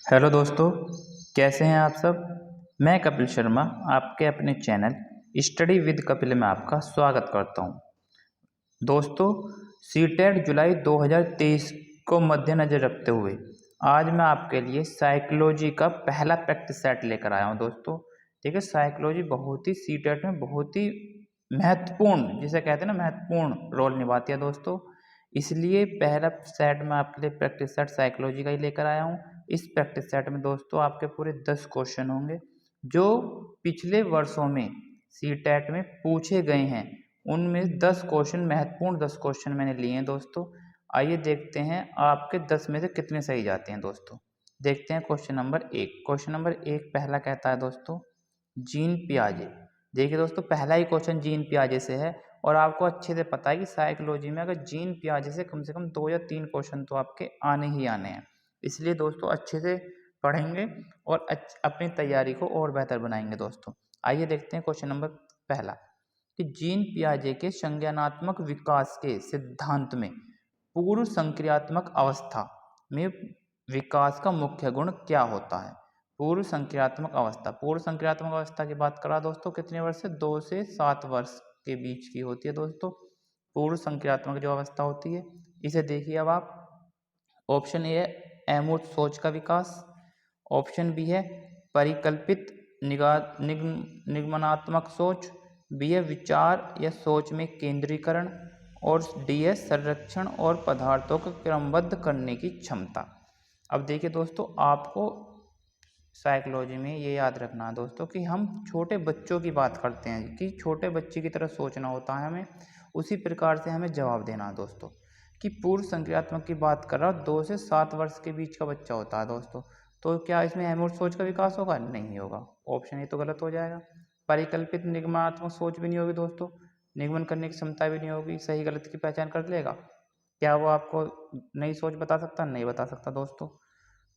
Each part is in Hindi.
हेलो दोस्तों, कैसे हैं आप सब। मैं कपिल शर्मा आपके अपने चैनल स्टडी विद कपिल में आपका स्वागत करता हूं। दोस्तों, सीटेट जुलाई 2023 को मद्देनज़र रखते हुए आज मैं आपके लिए साइकोलॉजी का पहला प्रैक्टिस सेट लेकर आया हूं। दोस्तों देखिए, साइकोलॉजी बहुत ही सीटेट में बहुत ही महत्वपूर्ण, जिसे कहते हैं ना, महत्वपूर्ण रोल निभाती है दोस्तों। इसलिए पहला सेट मैं आपके लिए प्रैक्टिस सेट साइकोलॉजी का ही लेकर आया हूँ। इस प्रैक्टिस सेट में दोस्तों आपके पूरे 10 क्वेश्चन होंगे जो पिछले वर्षों में सीटेट में पूछे गए हैं। उनमें 10 क्वेश्चन, महत्वपूर्ण 10 क्वेश्चन मैंने लिए हैं दोस्तों। आइए देखते हैं आपके 10 में से कितने सही जाते हैं दोस्तों। देखते हैं क्वेश्चन नंबर 1। क्वेश्चन नंबर 1 पहला कहता है दोस्तों, जीन पियाजे। देखिए दोस्तों, पहला ही क्वेश्चन जीन पियाजे से है और आपको अच्छे से पता है कि साइकोलॉजी में अगर जीन पियाजे से कम 2 या 3 क्वेश्चन तो आपके आने ही आने हैं। इसलिए दोस्तों अच्छे से पढ़ेंगे और अपनी तैयारी को और बेहतर बनाएंगे दोस्तों। आइए देखते हैं क्वेश्चन नंबर पहला कि जीन पियाजे के संज्ञानात्मक विकास के सिद्धांत में पूर्व संक्रियात्मक अवस्था में विकास का मुख्य गुण क्या होता है। पूर्व संक्रियात्मक अवस्था, पूर्व संक्रियात्मक अवस्था की बात करा दोस्तों, कितने वर्ष से 2 से 7 वर्ष के बीच की होती है दोस्तों पूर्व संक्रियात्मक जो अवस्था होती है। इसे देखिए अब आप, ऑप्शन ए है अमूर्त सोच का विकास, ऑप्शन बी है परिकल्पित निगमनात्मक सोच, बी है विचार या सोच में केंद्रीकरण, और डी है संरक्षण और पदार्थों को क्रमबद्ध करने की क्षमता। अब देखिए दोस्तों, आपको साइकोलॉजी में ये याद रखना है दोस्तों कि हम छोटे बच्चों की बात करते हैं कि छोटे बच्चे की तरह सोचना होता है हमें, उसी प्रकार से हमें जवाब देना है दोस्तों। कि पूर्व संक्रियात्मक की बात कर रहा हूँ, 2 से 7 वर्ष के बीच का बच्चा होता है दोस्तों, तो क्या इसमें अमूर्त सोच का विकास होगा? नहीं होगा, ऑप्शन ये तो गलत हो जाएगा। परिकल्पित निगमनात्मक सोच भी नहीं होगी दोस्तों, निगमन करने की क्षमता भी नहीं होगी, सही गलत की पहचान कर लेगा। क्या वो आपको नई सोच बता सकता? नहीं बता सकता दोस्तों।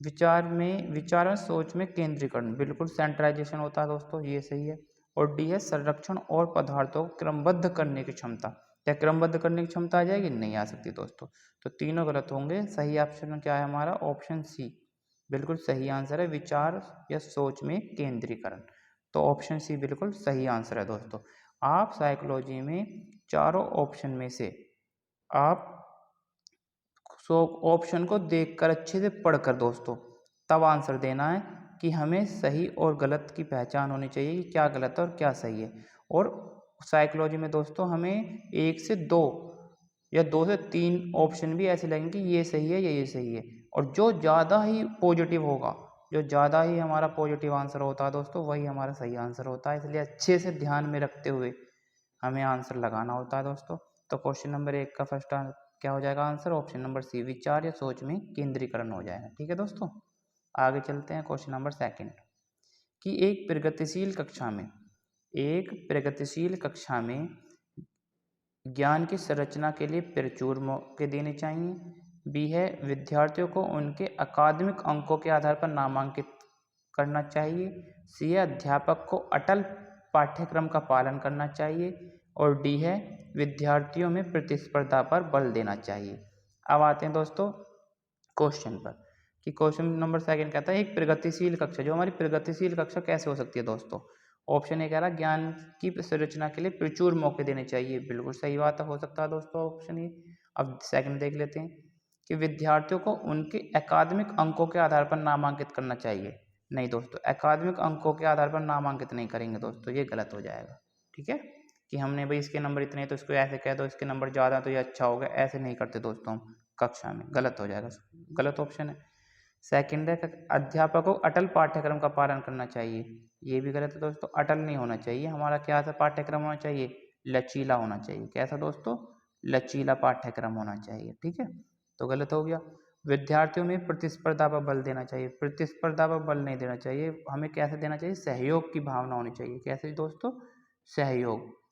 विचार सोच में केंद्रीकरण, बिल्कुल सेंट्रलाइजेशन होता है दोस्तों, ये सही है। और डी है संरक्षण और पदार्थों को क्रमबद्ध करने की क्षमता। क्या क्रमबद्ध करने की क्षमता आ जाएगी? नहीं आ सकती दोस्तों, तो तीनों गलत होंगे। सही ऑप्शन क्या है हमारा? ऑप्शन सी बिल्कुल सही आंसर है, विचार या सोच में केंद्रीकरण। तो ऑप्शन सी बिल्कुल सही आंसर है दोस्तों। आप साइकोलॉजी में चारों ऑप्शन में से आप ऑप्शन को देखकर अच्छे से पढ़कर दोस्तों तब आंसर देना है कि हमें सही और गलत की पहचान होनी चाहिए कि क्या गलत है और क्या सही है। और साइकोलॉजी में दोस्तों हमें 1 से 2 या 2 से 3 ऑप्शन भी ऐसे लगेंगे कि ये सही है या ये सही है, और जो ज़्यादा ही पॉजिटिव होगा, जो ज़्यादा ही हमारा पॉजिटिव आंसर होता है दोस्तों, वही हमारा सही आंसर होता है। इसलिए अच्छे से ध्यान में रखते हुए हमें आंसर लगाना होता है दोस्तों। तो क्वेश्चन नंबर 1 का फर्स्ट क्या हो जाएगा आंसर? ऑप्शन नंबर सी, विचार या सोच में केंद्रीकरण हो जाएगा। ठीक है दोस्तों, आगे चलते हैं। क्वेश्चन नंबर 2 कि एक प्रगतिशील कक्षा में ज्ञान की संरचना के लिए प्रचुर मौके देने चाहिए। बी है विद्यार्थियों को उनके अकादमिक अंकों के आधार पर नामांकित करना चाहिए। सी है अध्यापक को अटल पाठ्यक्रम का पालन करना चाहिए। और डी है विद्यार्थियों में प्रतिस्पर्धा पर बल देना चाहिए। अब आते हैं दोस्तों क्वेश्चन पर कि क्वेश्चन नंबर 2 कहता है एक प्रगतिशील कक्षा, जो हमारी प्रगतिशील कक्षा कैसे हो सकती है दोस्तों। ऑप्शन ए कह रहा है ज्ञान की संरचना के लिए प्रचुर मौके देने चाहिए, बिल्कुल सही बात हो सकता है दोस्तों ऑप्शन ए। अब सेकंड देख लेते हैं कि विद्यार्थियों को उनके अकादमिक अंकों के आधार पर नामांकित करना चाहिए। नहीं दोस्तों, अकादमिक अंकों के आधार पर नामांकित नहीं करेंगे दोस्तों, ये गलत हो जाएगा। ठीक है, कि हमने भाई इसके नंबर इतने तो इसको ऐसे कह दो, इसके नंबर ज़्यादा तो ये अच्छा होगा, ऐसे नहीं करते दोस्तों हम कक्षा में, गलत हो जाएगा, गलत ऑप्शन है। सेकंड है अध्यापक को अटल पाठ्यक्रम का पालन करना चाहिए, ये भी गलत है दोस्तों। अटल नहीं होना चाहिए, हमारा क्या सा पाठ्यक्रम होना चाहिए? लचीला होना चाहिए। कैसा दोस्तों? लचीला पाठ्यक्रम होना चाहिए। ठीक है, तो गलत हो गया। विद्यार्थियों में प्रतिस्पर्धा पर बल देना चाहिए, प्रतिस्पर्धा पर बल नहीं देना चाहिए, हमें कैसे देना चाहिए? सहयोग की भावना होनी चाहिए। कैसे दोस्तों? सहयोग,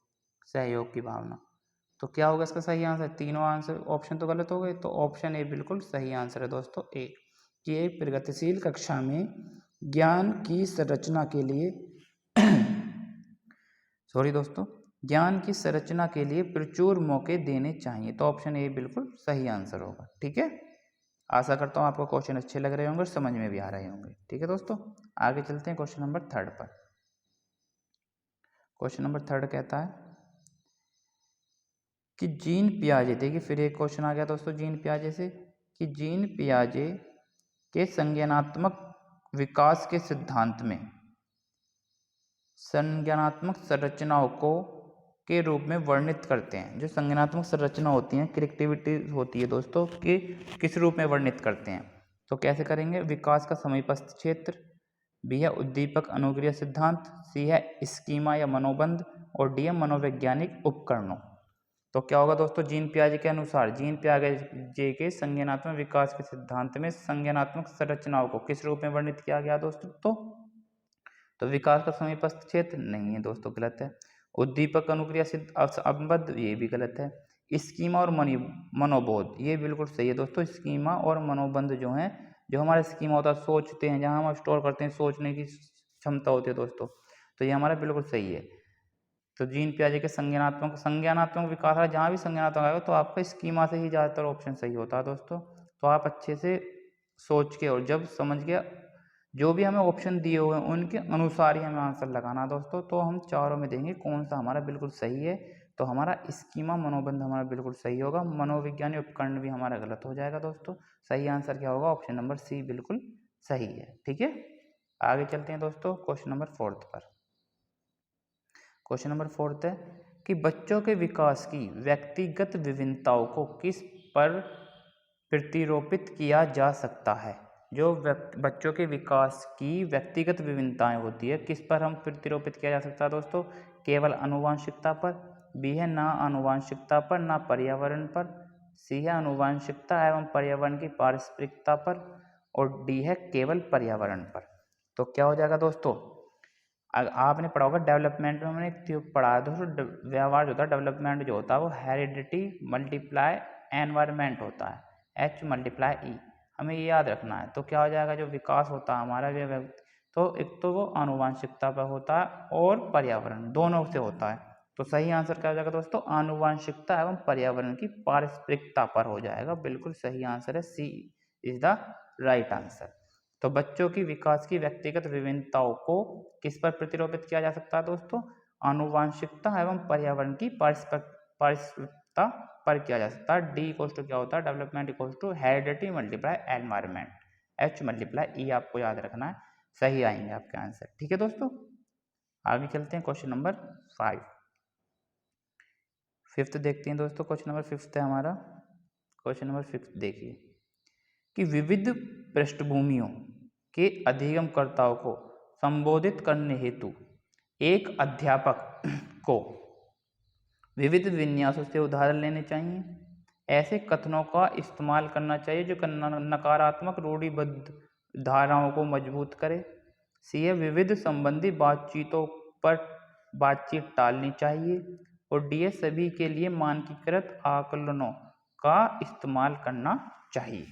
सहयोग की भावना। तो क्या होगा इसका सही आंसर? तीनों आंसर ऑप्शन तो गलत हो गए, तो ऑप्शन ए बिल्कुल सही आंसर है दोस्तों ए, कि एक प्रगतिशील कक्षा में ज्ञान की संरचना के लिए सॉरी दोस्तों, ज्ञान की संरचना के लिए प्रचुर मौके देने चाहिए, तो ऑप्शन ए बिल्कुल सही आंसर होगा। ठीक है, आशा करता हूँ आपको क्वेश्चन अच्छे लग रहे होंगे और समझ में भी आ रहे होंगे। ठीक है दोस्तों, आगे चलते हैं क्वेश्चन नंबर 3 पर। क्वेश्चन नंबर 3 कहता है कि जीन पियाजे, देखिए फिर एक क्वेश्चन आ गया दोस्तों जीन पियाजे से, कि जीन पियाजे के संज्ञानात्मक विकास के सिद्धांत में संज्ञानात्मक संरचनाओं को के रूप में वर्णित करते हैं। जो संज्ञानात्मक संरचना होती हैं, कनेक्टिविटी होती है दोस्तों, कि किस रूप में वर्णित करते हैं। तो कैसे करेंगे? विकास का समीपस्थ क्षेत्र, बी है उद्दीपक अनुक्रिया सिद्धांत, सी है स्कीमा या मनोबंध, और डी है मनोवैज्ञानिक उपकरणों। तो क्या होगा दोस्तों? जीन पियाजे के अनुसार जीन पियाजे के संज्ञानात्मक विकास के सिद्धांत में संज्ञानात्मक संरचनाओं को किस रूप में वर्णित किया गया दोस्तों? तो विकास का समीपस्थ क्षेत्र नहीं है दोस्तों, गलत है। उद्दीपक अनुक्रिया संबद्ध, ये भी गलत है। स्कीमा और मनोबोध, ये बिल्कुल सही है दोस्तों। स्कीमा और मनोबंध जो है, जो हमारा स्कीमा होता है, सोचते हैं, जहाँ हम स्टोर करते हैं, सोचने की क्षमता होती है दोस्तों, तो ये हमारा बिल्कुल सही है। तो जीन पियाजे के संज्ञानात्मक विकास है, जहाँ भी संज्ञानात्मक आएगा तो आपका स्कीमा से ही ज़्यादातर ऑप्शन सही होता है दोस्तों। तो आप अच्छे से सोच के और जब समझ के जो भी हमें ऑप्शन दिए हुए हैं उनके अनुसार ही हमें आंसर लगाना दोस्तों। तो हम चारों में देंगे कौन सा हमारा बिल्कुल सही है। तो हमारा स्कीमा मनोबंध हमारा बिल्कुल सही होगा, मनोविज्ञानी उपकरण भी हमारा गलत हो जाएगा दोस्तों। सही आंसर क्या होगा? ऑप्शन नंबर सी बिल्कुल सही है। ठीक है, आगे चलते हैं दोस्तों क्वेश्चन नंबर 4 पर। क्वेश्चन नंबर 4 है कि बच्चों के विकास की व्यक्तिगत विभिन्नताओं को किस पर प्रतिरोपित किया जा सकता है? जो बच्चों के विकास की व्यक्तिगत विभिन्नताएं होती है, किस पर हम प्रतिरोपित किया जा सकता है दोस्तों? केवल आनुवांशिकता पर, बी है ना आनुवांशिकता पर ना पर्यावरण पर, सी है आनुवांशिकता एवं पर्यावरण की पारस्परिकता पर, और डी है केवल पर्यावरण पर। तो क्या हो जाएगा दोस्तों? आपने पढ़ा होगा डेवलपमेंट में, हमने पढ़ा है दोस्तों, व्यवहार जो होता है डेवलपमेंट जो होता है वो हेरिडिटी मल्टीप्लाई एनवायरमेंट होता है, H मल्टीप्लाई E, हमें ये याद रखना है। तो क्या हो जाएगा? जो विकास होता है हमारा तो एक तो वो आनुवांशिकता पर होता है और पर्यावरण, दोनों से होता है। तो सही आंसर क्या हो जाएगा दोस्तों? आनुवांशिकता एवं पर्यावरण की पारस्परिकता पर हो जाएगा। बिल्कुल सही आंसर है, सी इज द राइट आंसर। तो बच्चों की विकास की व्यक्तिगत विभिन्नताओं को किस पर प्रतिरोपित किया जा सकता है दोस्तों? आनुवांशिकता एवं पर्यावरण की पारस्परिकता पर किया जा सकता है। डी इक्वल्स टू क्या होता है? Development equals to heredity multiply environment, H multiply E आपको याद रखना है, सही आएंगे आपके आंसर। ठीक है दोस्तों, आगे चलते हैं क्वेश्चन नंबर 5। फिफ्थ देखते हैं दोस्तों, क्वेश्चन नंबर 5 है हमारा। क्वेश्चन नंबर 5 देखिए कि विविध पृष्ठभूमियों के अधिगमकर्ताओं को संबोधित करने हेतु एक अध्यापक को विविध विन्यासों से उदाहरण लेने चाहिए। ऐसे कथनों का इस्तेमाल करना चाहिए जो नकारात्मक रूढ़िबद्ध धारणाओं को मजबूत करे। सी है विविध संबंधी बातचीतों पर बातचीत टालनी चाहिए, और डी है सभी के लिए मानकीकृत आकलनों का इस्तेमाल करना चाहिए।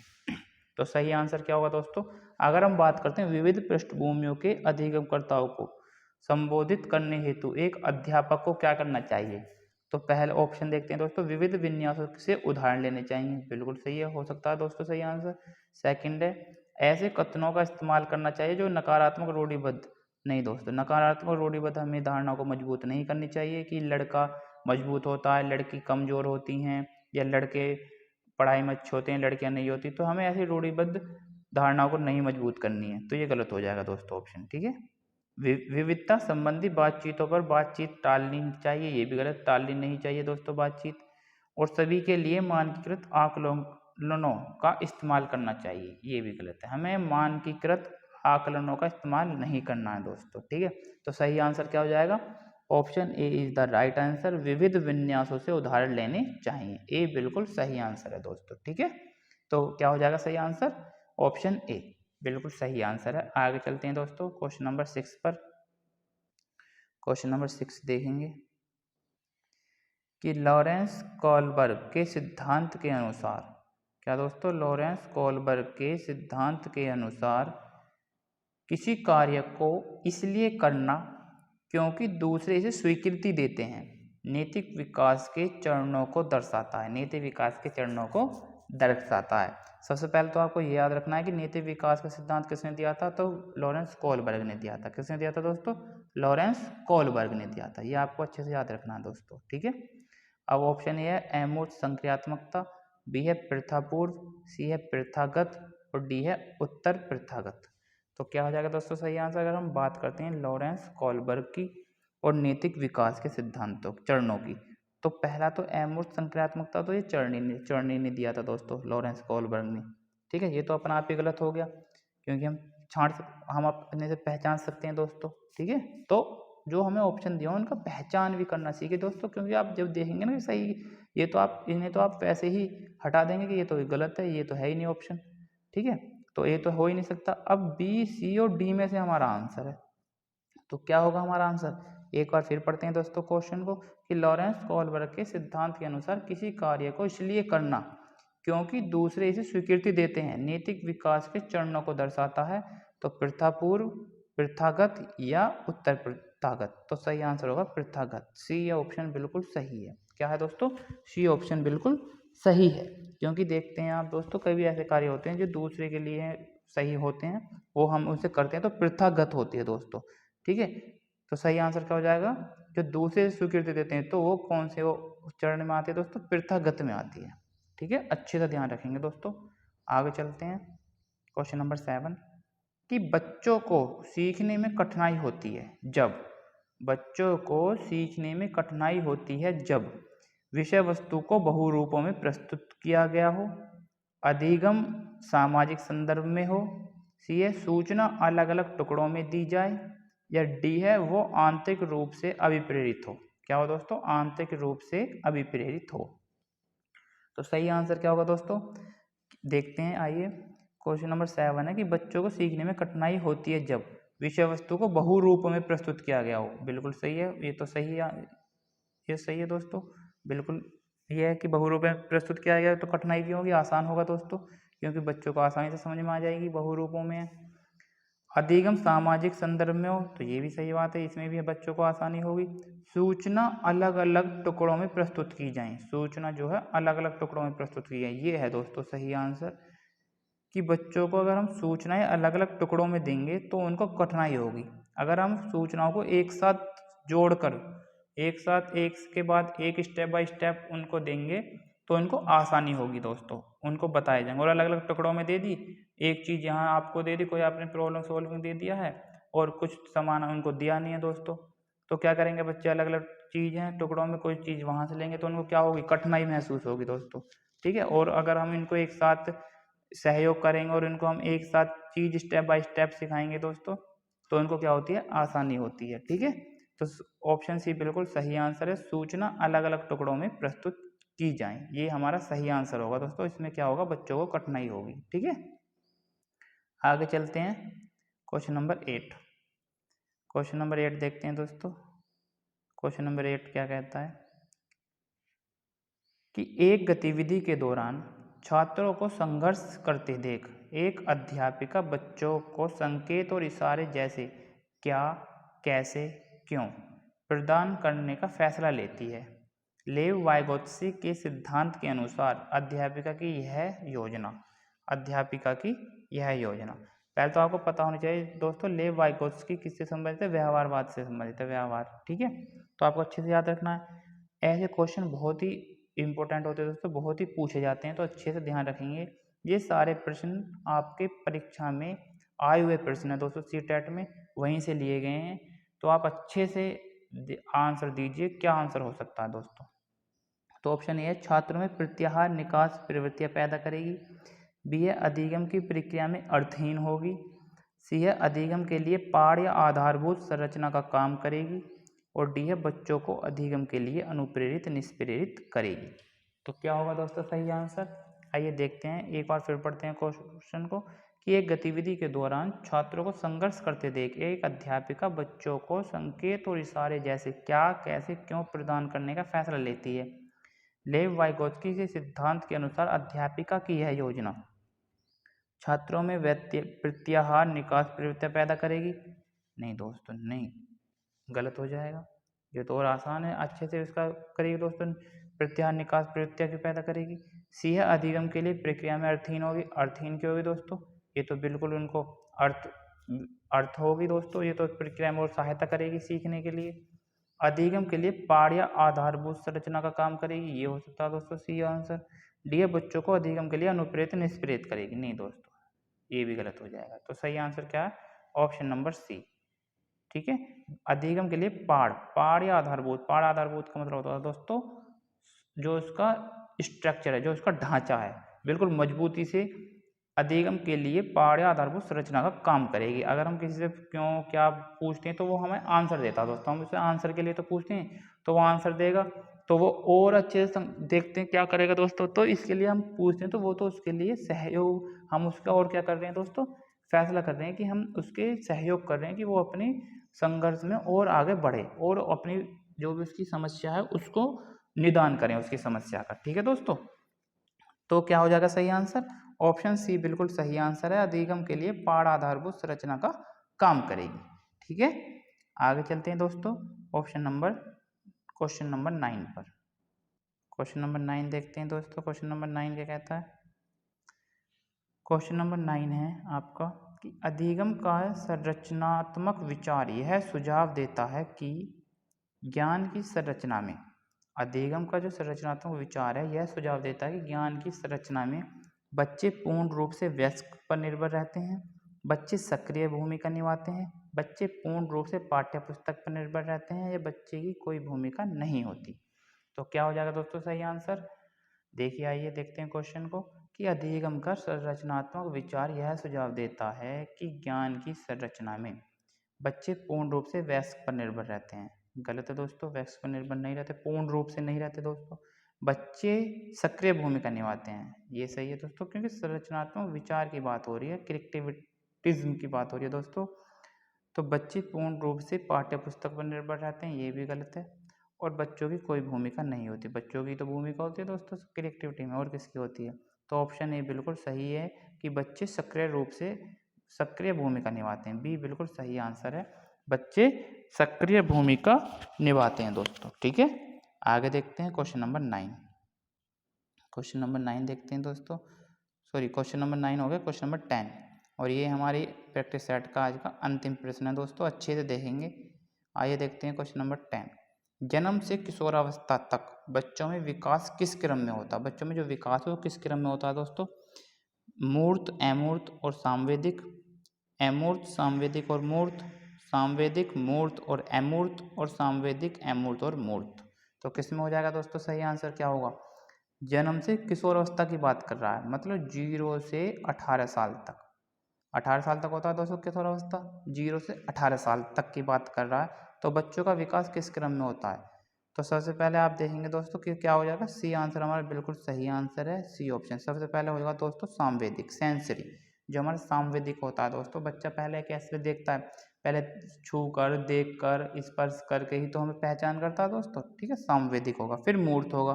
तो सही आंसर क्या होगा दोस्तों? अगर हम बात करते हैं विविध पृष्ठभूमियों के अधिगमकर्ताओं को संबोधित करने हेतु एक अध्यापक को क्या करना चाहिए? तो पहला ऑप्शन देखते हैं दोस्तों, विविध विन्यासों से उदाहरण लेने चाहिए। बिल्कुल सही है, हो सकता है दोस्तों सही आंसर। सेकंड है ऐसे कथनों का इस्तेमाल करना चाहिए जो नकारात्मक रूढ़िबद्ध, नहीं दोस्तों, नकारात्मक रूढ़िबद्ध हमें धारणा को मजबूत नहीं करनी चाहिए कि लड़का मजबूत होता है, लड़की कमजोर होती हैं, या लड़के पढ़ाई में अच्छे होते हैं, लड़कियां नहीं होती। तो हमें ऐसी रूढ़िबद्ध धारणाओं को नहीं मजबूत करनी है, तो ये गलत हो जाएगा दोस्तों ऑप्शन। ठीक है, विविधता संबंधी बातचीतों पर बातचीत टालनी चाहिए, ये भी गलत, टालनी नहीं चाहिए दोस्तों बातचीत। और सभी के लिए मानकीकृत आकलनों का इस्तेमाल करना चाहिए, ये भी गलत है, हमें मानकीकृत आकलनों का इस्तेमाल नहीं करना है दोस्तों। ठीक है, तो सही आंसर क्या हो जाएगा? Option A is the right answer, विविध विन्यासों से उदाहरण लेने चाहिए, ए बिल्कुल सही आंसर है दोस्तों। ठीक है, तो क्या हो जाएगा सही आंसर? ऑप्शन ए बिल्कुल सही आंसर है। आगे चलते हैं दोस्तों क्वेश्चन नंबर 6 पर। क्वेश्चन नंबर 6 देखेंगे कि लॉरेंस कोलबर्ग के सिद्धांत के अनुसार, क्या दोस्तों? लॉरेंस कोलबर्ग के सिद्धांत के अनुसार किसी कार्य को इसलिए करना क्योंकि दूसरे इसे स्वीकृति देते हैं, नैतिक विकास के चरणों को दर्शाता है, नैतिक विकास के चरणों को दर्शाता है। सबसे पहले तो आपको ये याद रखना है कि नैतिक विकास का सिद्धांत किसने दिया था, तो लॉरेंस कोलबर्ग ने दिया था। किसने दिया था दोस्तों? लॉरेंस कोलबर्ग ने दिया था। ये आपको अच्छे से याद रखना है दोस्तों, ठीक है। अब ऑप्शन ए है अमूर्त संक्रियात्मकता, बी है प्रथापूर्व, सी है प्रथागत और डी है उत्तर प्रथागत। तो क्या हो जाएगा दोस्तों सही आंसर? अगर हम बात करते हैं लॉरेंस कोलबर्ग की और नैतिक विकास के सिद्धांतों चरणों की, तो पहला तो अमूर्त संक्रियात्मकता तो ये चर्नी ने दिया था दोस्तों, लॉरेंस कोलबर्ग ने, ठीक है। ये तो अपना आप ही गलत हो गया, क्योंकि हम अपने से पहचान सकते हैं दोस्तों, ठीक है। तो जो हमें ऑप्शन दिया उनका पहचान भी करना सीखे दोस्तों, क्योंकि आप जब देखेंगे ना कि सही, ये तो आप इन्हें तो आप वैसे ही हटा देंगे कि ये तो गलत है, ये तो है ही नहीं ऑप्शन, ठीक है। तो ये तो हो ही नहीं सकता। अब बी, सी और डी में से हमारा आंसर है, तो क्या होगा हमारा आंसर? एक बार फिर पढ़ते हैं दोस्तों क्वेश्चन को, कि लॉरेंस कोलबर्ग के सिद्धांत के अनुसार किसी कार्य को इसलिए करना क्योंकि दूसरे इसे स्वीकृति देते हैं नैतिक विकास के चरणों को दर्शाता है, तो प्रथापूर्व, प्रथागत या उत्तर प्रथागत। तो सही आंसर होगा प्रथागत, सी या ऑप्शन बिल्कुल सही है। क्या है दोस्तों? सी ऑप्शन बिल्कुल सही है। क्योंकि देखते हैं आप दोस्तों, कभी ऐसे कार्य होते हैं जो दूसरे के लिए सही होते हैं, वो हम उनसे करते हैं तो प्रथागत होती है दोस्तों, ठीक है। तो सही आंसर क्या हो जाएगा? जो दूसरे स्वीकृति देते हैं तो वो कौन से वो चरण में आती है दोस्तों? प्रथागत में आती है, ठीक है। अच्छे से ध्यान रखेंगे दोस्तों। आगे चलते हैं क्वेश्चन नंबर 7, कि बच्चों को सीखने में कठिनाई होती है जब, बच्चों को सीखने में कठिनाई होती है जब विषय वस्तु को बहुरूपों में प्रस्तुत किया गया हो, अधिगम सामाजिक संदर्भ में हो, सी है सूचना अलग अलग टुकड़ों में दी जाए, या डी है वो आंतरिक रूप से अभिप्रेरित हो। क्या हो दोस्तों? आंतरिक रूप से अभिप्रेरित हो। तो सही आंसर क्या होगा दोस्तों? देखते हैं, आइए। क्वेश्चन नंबर 7 है कि बच्चों को सीखने में कठिनाई होती है जब विषय वस्तु को बहुरूप में प्रस्तुत किया गया हो। बिल्कुल सही है, ये तो सही है, ये सही है दोस्तों, बिल्कुल। ये है कि बहुरूप में प्रस्तुत किया गया तो कठिनाई क्यों होगी? आसान होगा दोस्तों, क्योंकि बच्चों को आसानी से समझ में आ जाएगी बहुरूपों में। अधिगम सामाजिक संदर्भ में हो, तो ये भी सही बात है, इसमें भी बच्चों को आसानी होगी। सूचना अलग अलग टुकड़ों में प्रस्तुत की जाए, सूचना जो है अलग अलग टुकड़ों में प्रस्तुत की जाए, ये है दोस्तों सही आंसर। कि बच्चों को अगर हम सूचनाएं अलग अलग टुकड़ों में देंगे तो उनको कठिनाई होगी। अगर हम सूचनाओं को एक साथ जोड़कर, एक साथ एक के बाद एक स्टेप बाय स्टेप उनको देंगे तो इनको आसानी होगी दोस्तों, उनको बताए जाएंगे। और अलग अलग टुकड़ों में दे दी, एक चीज़ यहाँ आपको दे दी, कोई आपने प्रॉब्लम सॉल्विंग दे दिया है और कुछ सामान उनको दिया नहीं है दोस्तों, तो क्या करेंगे बच्चे? अलग अलग चीज़ हैं टुकड़ों में, कोई चीज़ वहाँ से लेंगे तो उनको क्या होगी? कठिनाई महसूस होगी दोस्तों, ठीक है। और अगर हम इनको एक साथ सहयोग करेंगे और इनको हम एक साथ चीज़ स्टेप बाय स्टेप सिखाएंगे दोस्तों, तो इनको क्या होती है? आसानी होती है, ठीक है। तो ऑप्शन सी बिल्कुल सही आंसर है, सूचना अलग अलग टुकड़ों में प्रस्तुत की जाए, ये हमारा सही आंसर होगा दोस्तों। इसमें क्या होगा? बच्चों को कठिनाई होगी, ठीक है। आगे चलते हैं क्वेश्चन नंबर 8। क्वेश्चन नंबर 8 देखते हैं दोस्तों। क्वेश्चन नंबर 8 क्या कहता है कि एक गतिविधि के दौरान छात्रों को संघर्ष करते देख एक अध्यापिका बच्चों को संकेत और इशारे जैसे क्या, कैसे, क्यों प्रदान करने का फैसला लेती है। लेव वाइगोत्स्की के सिद्धांत के अनुसार अध्यापिका की यह योजना। पहले तो आपको पता होना चाहिए दोस्तों, लेव वाइगोत्स्की किससे संबंधित है? व्यवहारवाद से संबंधित है, व्यवहार, ठीक है। तो आपको अच्छे से याद रखना है, ऐसे क्वेश्चन बहुत ही इंपॉर्टेंट होते हैं दोस्तों, बहुत ही पूछे जाते हैं, तो अच्छे से ध्यान रखेंगे। ये सारे प्रश्न आपके परीक्षा में आए हुए प्रश्न है दोस्तों, सीटेट में वहीं से लिए गए हैं, तो आप अच्छे से आंसर दीजिए, क्या आंसर हो सकता है दोस्तों। तो ऑप्शन ए है छात्रों में प्रत्याहार निकास प्रवृत्तियां पैदा करेगी, बी है अधिगम की प्रक्रिया में अर्थहीन होगी, सी है अधिगम के लिए पाठ या आधारभूत संरचना का काम करेगी, और डी है बच्चों को अधिगम के लिए अनुप्रेरित निष्प्रेरित करेगी। तो क्या होगा दोस्तों सही आंसर? आइए देखते हैं, एक बार फिर पढ़ते हैं क्वेश्चन को, कि एक गतिविधि के दौरान छात्रों को संघर्ष करते देख एक अध्यापिका बच्चों को संकेत और इशारे जैसे क्या, कैसे, क्यों प्रदान करने का फैसला लेती है। लेव वाइगोत्स्की के सिद्धांत के अनुसार अध्यापिका की यह योजना छात्रों में प्रत्याहार निकास प्रवृत्तियां पैदा करेगी। नहीं दोस्तों, नहीं, गलत हो जाएगा, ये तो और आसान है, अच्छे से इसका करेगी दोस्तों। प्रत्याहार निकास प्रवृत्तियां क्यों पैदा करेगी? सी है अधिगम के लिए प्रक्रिया में अर्थहीन होगी, अर्थहीन क्यों होगी दोस्तों, ये तो बिल्कुल उनको अर्थ होगी दोस्तों, ये तो प्रक्रिया में और सहायता करेगी सीखने के लिए। अधिगम के लिए पाठ या आधारभूत संरचना का काम करेगी, ये हो सकता है दोस्तों सी आंसर। डी है बच्चों को अधिगम के लिए अनुप्रेरित निष्प्रेरित करेगी, नहीं दोस्तों ये भी गलत हो जाएगा। तो सही आंसर क्या है, ऑप्शन नंबर सी। ठीक है, अधिगम के लिए पाढ़ या आधारभूत, पाढ़ आधारभूत का मतलब होता है दोस्तों जो उसका स्ट्रक्चर है, जो उसका ढांचा है, बिल्कुल मजबूती से अधिगम के लिए पाढ़ या आधारभूत संरचना का काम करेगी। अगर हम किसी से क्यों क्या पूछते हैं तो वो हमें आंसर देता है दोस्तों, हम उससे आंसर के लिए तो पूछते हैं तो वो आंसर देगा, तो वो और अच्छे से देखते हैं क्या करेगा दोस्तों, तो इसके लिए हम पूछते हैं तो वो तो उसके लिए सहयोग, हम उसका और क्या कर रहे हैं दोस्तों, फैसला कर रहे हैं कि हम उसके सहयोग कर रहे हैं कि वो अपनी संघर्ष में और आगे बढ़े और अपनी जो भी उसकी समस्या है उसको निदान करें उसकी समस्या का। ठीक है दोस्तों, तो क्या हो जाएगा सही आंसर, ऑप्शन सी बिल्कुल सही आंसर है, अधिगम के लिए पाढ़ आधारभूत संरचना का काम करेगी। ठीक है, आगे चलते हैं दोस्तों क्वेश्चन नंबर 9 पर। क्वेश्चन नंबर 9 देखते हैं दोस्तों, क्वेश्चन नंबर 9 क्या कहता है। क्वेश्चन नंबर 9 है आपका कि अधिगम का संरचनात्मक विचार यह सुझाव देता है कि ज्ञान की संरचना में, अधिगम का जो संरचनात्मक विचार है यह सुझाव देता है कि ज्ञान की संरचना में बच्चे पूर्ण रूप से वयस्क पर निर्भर रहते हैं, बच्चे सक्रिय भूमिका निभाते हैं, बच्चे पूर्ण रूप से पाठ्य पुस्तक पर निर्भर रहते हैं या बच्चे की कोई भूमिका नहीं होती। तो क्या हो जाएगा दोस्तों सही आंसर, देखिए आइए देखते हैं क्वेश्चन को कि अधिगम का संरचनात्मक विचार यह सुझाव देता है कि ज्ञान की संरचना में बच्चे पूर्ण रूप से वयस्क पर निर्भर रहते हैं। गलत है दोस्तों, वयस्क पर निर्भर नहीं रहते, पूर्ण रूप से नहीं रहते दोस्तों, बच्चे सक्रिय भूमिका निभाते हैं, ये सही है दोस्तों, क्योंकि संरचनात्मक विचार की बात हो रही है, क्रिएटिविटिज्म की बात हो रही है दोस्तों। तो बच्चे पूर्ण रूप से पाठ्य पुस्तक पर निर्भर रहते हैं, ये भी गलत है, और बच्चों की कोई भूमिका नहीं होती, बच्चों की तो भूमिका होती है दोस्तों क्रिएटिविटी में, और किसकी होती है, तो ऑप्शन ए बिल्कुल सही है कि बच्चे सक्रिय भूमिका निभाते हैं, बी बिल्कुल सही आंसर है, बच्चे सक्रिय भूमिका निभाते हैं दोस्तों। ठीक है, आगे देखते हैं क्वेश्चन नंबर 9। क्वेश्चन नंबर 9 देखते हैं दोस्तों, सॉरी क्वेश्चन नंबर 9 हो गया, क्वेश्चन नंबर 10, और ये हमारी प्रैक्टिस सेट का आज का अंतिम प्रश्न है दोस्तों, अच्छे से देखेंगे। आइए देखते हैं क्वेश्चन नंबर 10। जन्म से किशोरावस्था तक बच्चों में विकास किस क्रम में होता है, बच्चों में जो विकास है वो किस क्रम में होता है दोस्तों, मूर्त, अमूर्त और सांवेदिक, अमूर्त, सांवेदिक और मूर्त, सांवेदिक, मूर्त और अमूर्त, और सांवेदिक, अमूर्त और मूर्त। तो किस में हो जाएगा दोस्तों सही आंसर क्या होगा, जन्म से किशोरावस्था की बात कर रहा है, मतलब 0 से 18 साल तक, 18 साल तक होता है दोस्तों किशोरावस्था, 0 से 18 साल तक की बात कर रहा है, तो बच्चों का विकास किस क्रम में होता है, तो सबसे पहले आप देखेंगे दोस्तों कि क्या हो जाएगा, सी आंसर हमारा बिल्कुल सही आंसर है, सी ऑप्शन। सबसे पहले हो जाएगा दोस्तों सांवेदिक, सेंसरी, जो हमारा सांवेदिक होता है दोस्तों, बच्चा पहले कैसे देखता है, पहले छू कर, देख कर, स्पर्श करके ही तो हमें पहचान करता है दोस्तों। ठीक है, सांवेदिक होगा, फिर मूर्त होगा,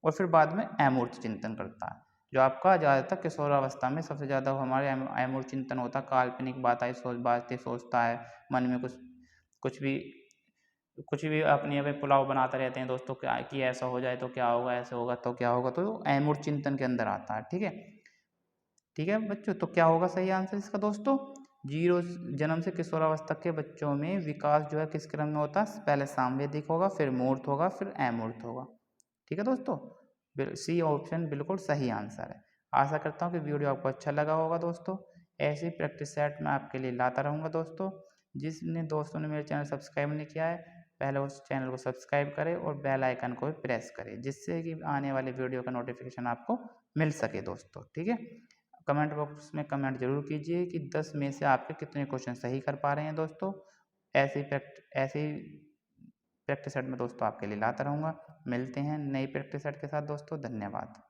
और फिर बाद में अमूर्त चिंतन करता है, जो आपका ज़्यादातर किशोरावस्था में सबसे ज़्यादा हमारे अमूर्त चिंतन होता है, काल्पनिक बातें सोचता है, मन में कुछ भी अपने पे पुलाव बनाते रहते हैं दोस्तों, क्या कि ऐसा हो जाए तो क्या होगा, ऐसे होगा तो क्या होगा, तो अमूर्त चिंतन के अंदर आता है। ठीक है, ठीक है बच्चों, तो क्या होगा सही आंसर इसका दोस्तों, 0 जन्म से किशोरावस्था के बच्चों में विकास जो है किस क्रम में होता है, पहले सांवेदिक होगा, फिर मूर्त होगा, फिर अमूर्त होगा। ठीक है दोस्तों, सी ऑप्शन बिल्कुल सही आंसर है। आशा करता हूँ कि वीडियो आपको अच्छा लगा होगा दोस्तों, ऐसी प्रैक्टिस सेट मैं आपके लिए लाता रहूँगा दोस्तों। जिसने दोस्तों ने मेरे चैनल सब्सक्राइब नहीं किया है, पहले उस चैनल को सब्सक्राइब करें और बेल आइकन को भी प्रेस करें, जिससे कि आने वाले वीडियो का नोटिफिकेशन आपको मिल सके दोस्तों। ठीक है, कमेंट बॉक्स में कमेंट जरूर कीजिए कि 10 में से आपके कितने क्वेश्चन सही कर पा रहे हैं दोस्तों। ऐसे ही प्रैक्टिस सेट में दोस्तों आपके लिए लाता रहूँगा। मिलते हैं नई प्रैक्टिस सेट के साथ दोस्तों, धन्यवाद।